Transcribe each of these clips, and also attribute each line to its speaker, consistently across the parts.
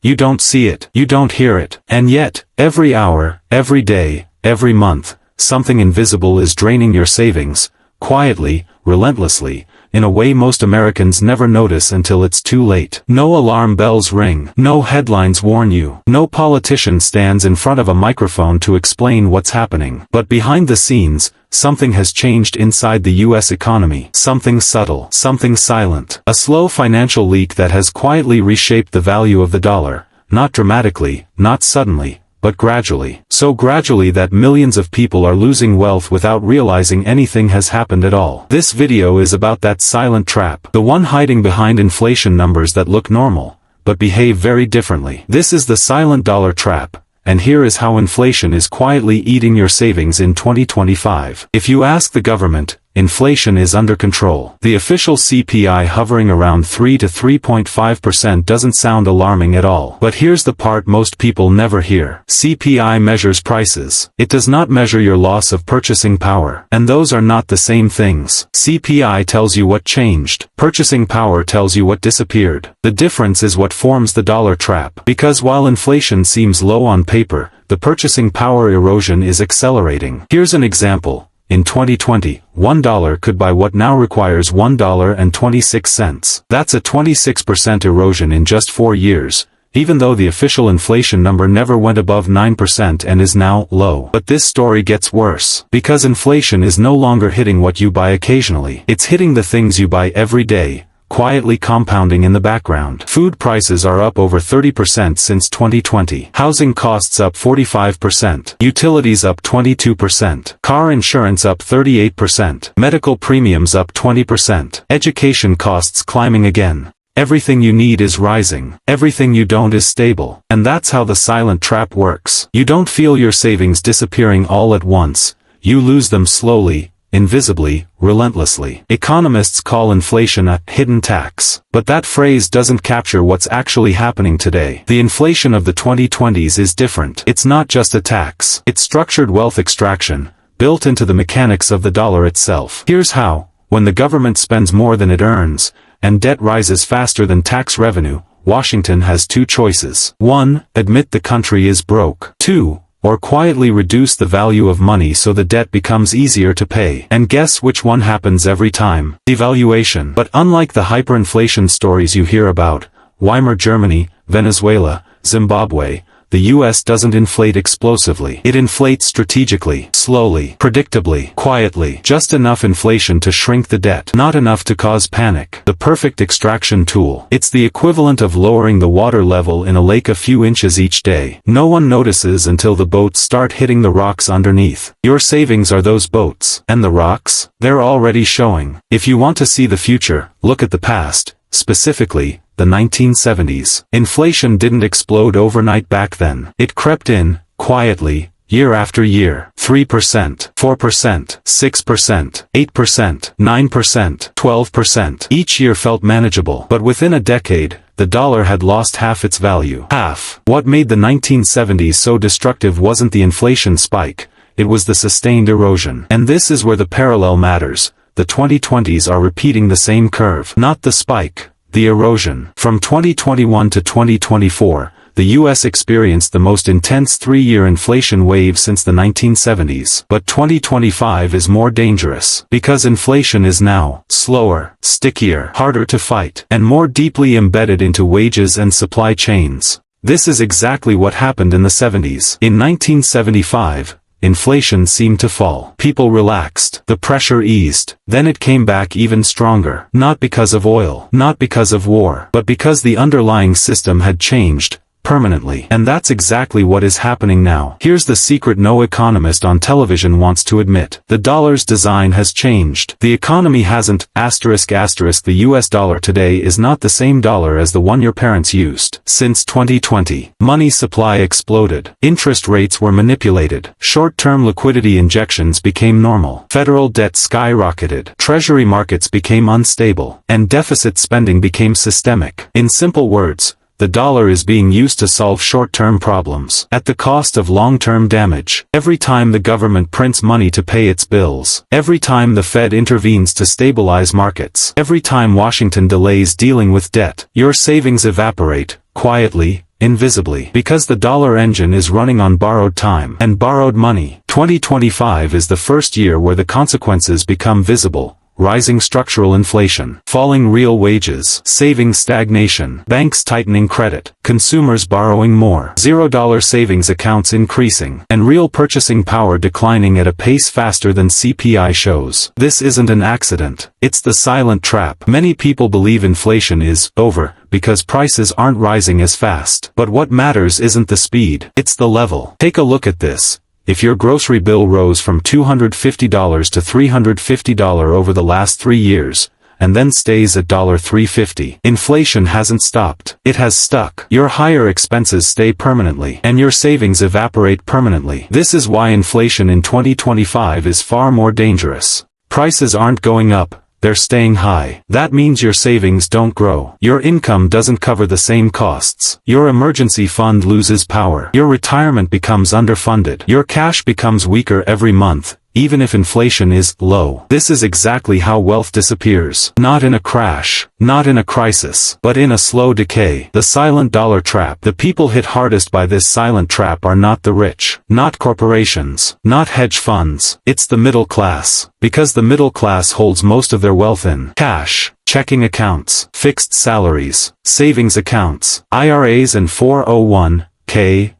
Speaker 1: You don't see it. You don't hear it. And yet, every hour, every day, every month, something invisible is draining your savings, quietly, relentlessly, in a way most Americans never notice until it's too late. No alarm bells ring. No headlines warn you. No politician stands in front of a microphone to explain what's happening. But behind the scenes, something has changed inside the U.S. economy. Something subtle. Something silent. A slow financial leak that has quietly reshaped the value of the dollar. Not dramatically, not suddenly, but gradually. So gradually that millions of people are losing wealth without realizing anything has happened at all. This video is about that silent trap. The one hiding behind inflation numbers that look normal, but behave very differently. This is the silent dollar trap. And here is how inflation is quietly eating your savings in 2025. If you ask the government, inflation is under control. The official CPI hovering around 3 to 3.5% doesn't sound alarming at all. But here's the part most people never hear. CPI measures prices. It does not measure your loss of purchasing power. And those are not the same things. CPI tells you what changed. Purchasing power tells you what disappeared. The difference is what forms the dollar trap. Because while inflation seems low on paper, the purchasing power erosion is accelerating. Here's an example. In 2020, $1 could buy what now requires $1.26. That's a 26% erosion in just 4 years, even though the official inflation number never went above 9% and is now low. But this story gets worse. Because inflation is no longer hitting what you buy occasionally. It's hitting the things you buy every day, quietly compounding in the background. Food prices are up over 30% since 2020. Housing costs up 45%. Utilities up 22%. Car insurance up 38%. Medical premiums up 20%. Education costs climbing again. Everything you need is rising. Everything you don't is stable. And that's how the silent trap works. You don't feel your savings disappearing all at once. You lose them slowly, invisibly, relentlessly. Economists call inflation a hidden tax. But that phrase doesn't capture what's actually happening today. The inflation of the 2020s is different. It's not just a tax. It's structured wealth extraction, built into the mechanics of the dollar itself. Here's how. When the government spends more than it earns, and debt rises faster than tax revenue, Washington has two choices. 1. Admit the country is broke. 2. Or quietly reduce the value of money so the debt becomes easier to pay. And guess which one happens every time? Devaluation. But unlike the hyperinflation stories you hear about, Weimar Germany, Venezuela, Zimbabwe, the U.S. doesn't inflate explosively. It inflates strategically, slowly, predictably, quietly. Just enough inflation to shrink the debt. Not enough to cause panic. The perfect extraction tool. It's the equivalent of lowering the water level in a lake a few inches each day. No one notices until the boats start hitting the rocks underneath. Your savings are those boats. And the rocks? They're already showing. If you want to see the future, look at the past. Specifically, the 1970s. Inflation didn't explode overnight back then. It crept in, quietly, year after year. 3%, 4%, 6%, 8%, 9%, 12%. Each year felt manageable. But within a decade, the dollar had lost half its value. Half. What made the 1970s so destructive wasn't the inflation spike, it was the sustained erosion. And this is where the parallel matters. The 2020s are repeating the same curve. Not the spike, the erosion. From 2021 to 2024, the U.S. experienced the most intense 3-year inflation wave since the 1970s. But 2025 is more dangerous. Because inflation is now slower, stickier, harder to fight, and more deeply embedded into wages and supply chains. This is exactly what happened in the 70s. In 1975, inflation seemed to fall. People relaxed. The pressure eased. Then it came back even stronger. Not because of oil. Not because of war. But because the underlying system had changed. Permanently. And that's exactly what is happening now. Here's the secret no economist on television wants to admit. The dollar's design has changed. The economy hasn't. The US dollar today is not the same dollar as the one your parents used. Since 2020, money supply exploded. Interest rates were manipulated. Short-term liquidity injections became normal. Federal debt skyrocketed. Treasury markets became unstable. And deficit spending became systemic. In simple words, the dollar is being used to solve short-term problems, at the cost of long-term damage. Every time the government prints money to pay its bills, every time the Fed intervenes to stabilize markets, every time Washington delays dealing with debt, your savings evaporate, quietly, invisibly. Because the dollar engine is running on borrowed time and borrowed money. 2025 is the first year where the consequences become visible. Rising structural inflation, falling real wages, savings stagnation, banks tightening credit, consumers borrowing more, $0 savings accounts increasing, and real purchasing power declining at a pace faster than CPI shows. This isn't an accident. It's the silent trap. Many people believe inflation is over because prices aren't rising as fast. But what matters isn't the speed, it's the level. Take a look at this. If your grocery bill rose from $250 to $350 over the last 3 years, and then stays at $350, inflation hasn't stopped. It has stuck. Your higher expenses stay permanently, and your savings evaporate permanently. This is why inflation in 2025 is far more dangerous. Prices aren't going up. They're staying high. That means your savings don't grow. Your income doesn't cover the same costs. Your emergency fund loses power. Your retirement becomes underfunded. Your cash becomes weaker every month, even if inflation is low. This is exactly how wealth disappears. Not in a crash, not in a crisis, but in a slow decay. The silent dollar trap. The people hit hardest by this silent trap are not the rich, not corporations, not hedge funds. It's the middle class. Because the middle class holds most of their wealth in cash, checking accounts, fixed salaries, savings accounts, IRAs and 401(k),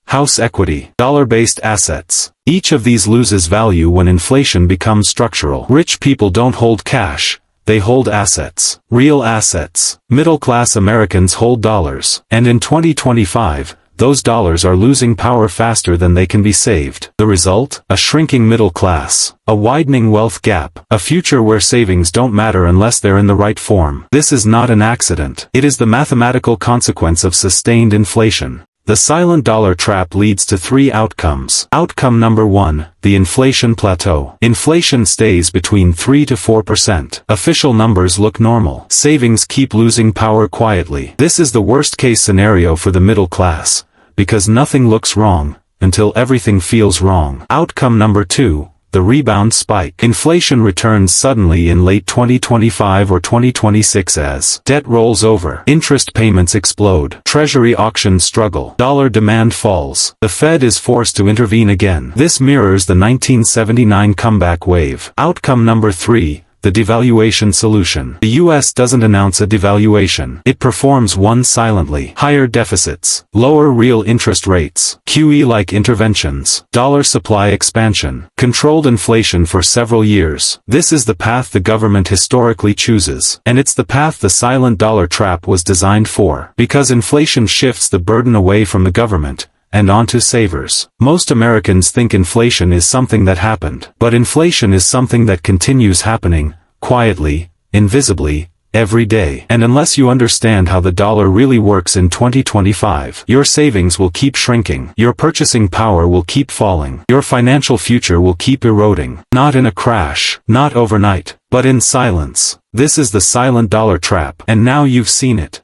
Speaker 1: house equity, dollar-based assets. Each of these loses value when inflation becomes structural. Rich people don't hold cash, they hold assets, real assets. Middle-class Americans hold dollars. And in 2025, those dollars are losing power faster than they can be saved. The result? A shrinking middle class, a widening wealth gap, a future where savings don't matter unless they're in the right form. This is not an accident. It is the mathematical consequence of sustained inflation. The silent dollar trap leads to 3 outcomes. Outcome number 1, the inflation plateau. Inflation stays between 3 to 4%. Official numbers look normal. Savings keep losing power quietly. This is the worst-case scenario for the middle class, because nothing looks wrong until everything feels wrong. Outcome number 2, the rebound spike. Inflation returns suddenly in late 2025 or 2026 as debt rolls over, interest payments explode, treasury auctions struggle, dollar demand falls. The Fed is forced to intervene again. This mirrors the 1979 comeback wave. Outcome number 3, the devaluation solution. The US doesn't announce a devaluation. It performs one silently. Higher deficits, lower real interest rates, QE-like interventions, dollar supply expansion, controlled inflation for several years. This is the path the government historically chooses. And it's the path the silent dollar trap was designed for. Because inflation shifts the burden away from the government and onto savers. Most Americans think inflation is something that happened. But inflation is something that continues happening, quietly, invisibly, every day. And unless you understand how the dollar really works in 2025, your savings will keep shrinking, your purchasing power will keep falling, your financial future will keep eroding. Not in a crash, not overnight, but in silence. This is the silent dollar trap, and now you've seen it.